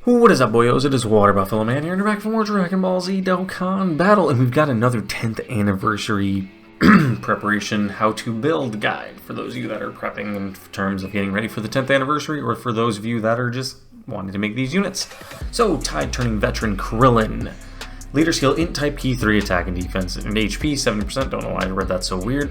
What is up, boyos? It is Water Buffalo Man here, and we're back for more Dragon Ball Z Dokkan Battle, and we've got another 10th anniversary preparation how-to build guide for those of you that are prepping in terms of getting ready for the 10th anniversary, or for those of you that are just wanting to make these units. So, Tide-turning veteran KRILLIN. Leader skill, INT type, key 3, attack and defense, and HP 70%. Don't know why I read that so weird.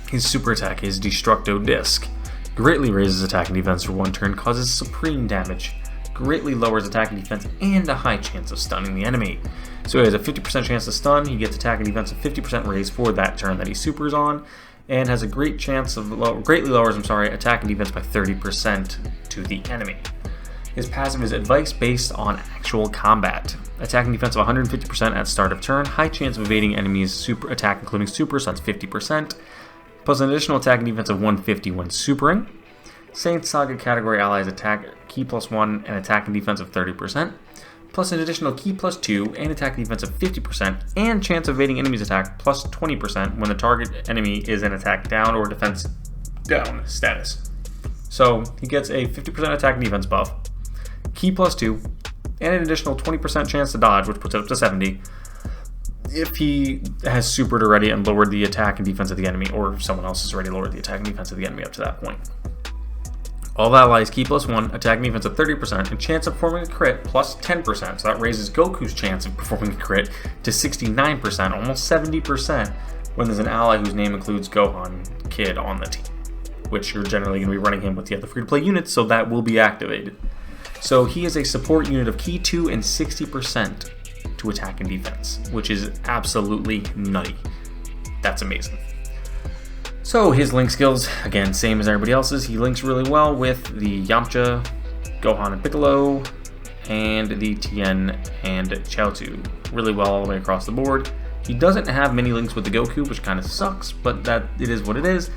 His super attack is Destructo Disc. Greatly raises attack and defense for 1 turn, causes supreme damage. Greatly lowers attack and defense, and a high chance of stunning the enemy. So he has a 50% chance to stun, he gets attack and defense of 50% raise for that turn that he supers on, and has a great chance of, greatly lowers, attack and defense by 30% to the enemy. His passive is advice based on actual combat. Attack and defense of 150% at start of turn, high chance of evading enemies super attack including super, so that's 50%, plus an additional attack and defense of 150 when supering. Saint Saga category allies attack key +1 and attack and defense of 30%, plus an additional key +2 and attack and defense of 50%, and chance of evading enemies attack plus 20% when the target enemy is in attack down or defense down status. So he gets a 50% attack and defense buff, key +2, and an additional 20% chance to dodge, which puts it up to 70, if he has supered already and lowered the attack and defense of the enemy, or if someone else has already lowered the attack and defense of the enemy up to that point. All allies key +1, attack and defense of 30%, and chance of performing a crit plus 10%, so that raises Goku's chance of performing a crit to 69%, almost 70%, when there's an ally whose name includes Gohan Kid on the team, which you're generally going to be running him with the other free-to-play units, so that will be activated. So he is a support unit of key 2 and 60% to attack and defense, which is absolutely nutty. That's amazing. So his link skills, again, same as everybody else's. He links really well with the Yamcha, Gohan and Piccolo, and the Tien and Chaozu. Really well all the way across the board. He doesn't have many links with the Goku, which kind of sucks, but that it is what it is.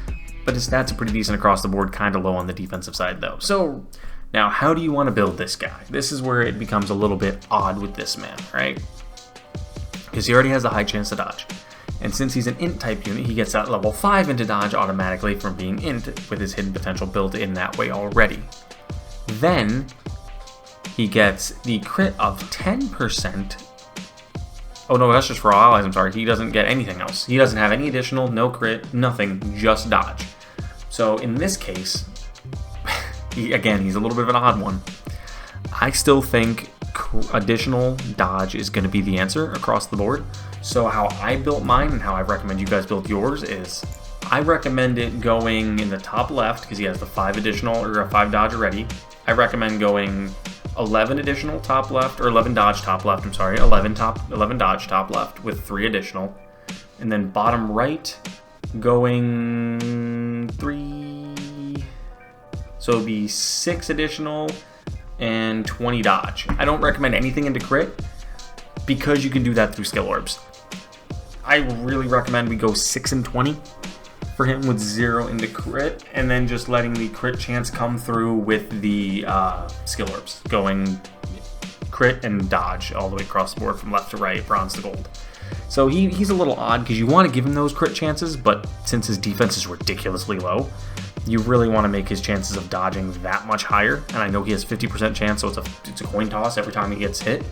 But his stats are pretty decent across the board, kind of low on the defensive side though. So now, how do you want to build this guy? This is where it becomes a little bit odd with this man, right? Because he already has a high chance to dodge. And since he's an INT type unit, he gets that level 5 into dodge automatically from being INT with his hidden potential built in that way already. Then he gets the crit of 10%. Oh no, that's just for all allies, I'm sorry. He doesn't get anything else. He doesn't have any additional, no crit, nothing, just dodge. So in this case, again, he's a little bit of an odd one. I still think additional dodge is going to be the answer across the board. So how I built mine and how I recommend you guys build yours is I recommend it going in the top left because he has the 5 additional or 5 dodge already. I recommend going 11 additional top left, or 11 dodge top left, 11 dodge top left with 3 additional. And then bottom right going 3, so it'd be 6 additional and 20 dodge. I don't recommend anything into crit because you can do that through skill orbs. I really recommend we go 6 and 20 for him with 0 into crit, and then just letting the crit chance come through with the skill orbs, going crit and dodge all the way across the board from left to right, bronze to gold. So he's a little odd because you want to give him those crit chances, but since his defense is ridiculously low, you really want to make his chances of dodging that much higher. And I know he has 50% chance, so it's a coin toss every time he gets hit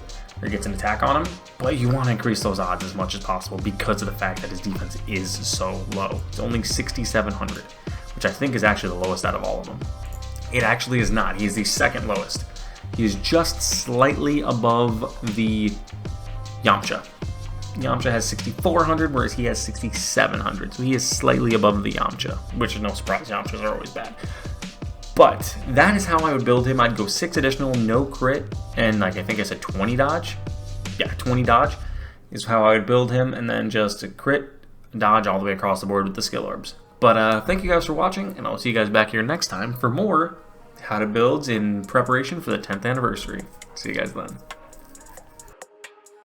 or gets an attack on him, but you want to increase those odds as much as possible because of the fact that his defense is so low. It's only 6,700, which I think is actually the lowest out of all of them. It actually is not. He is the second lowest. He is just slightly above the Yamcha. Yamcha has 6,400, whereas he has 6,700, so he is slightly above the Yamcha, which is no surprise. Yamchas are always bad. But that is how I would build him. I'd go 6 additional, no crit, and like I think I said 20 dodge. Yeah, 20 dodge is how I would build him, and then just a crit, dodge all the way across the board with the skill orbs. But thank you guys for watching, and I'll see you guys back here next time for more how to builds in preparation for the 10th anniversary. See you guys then.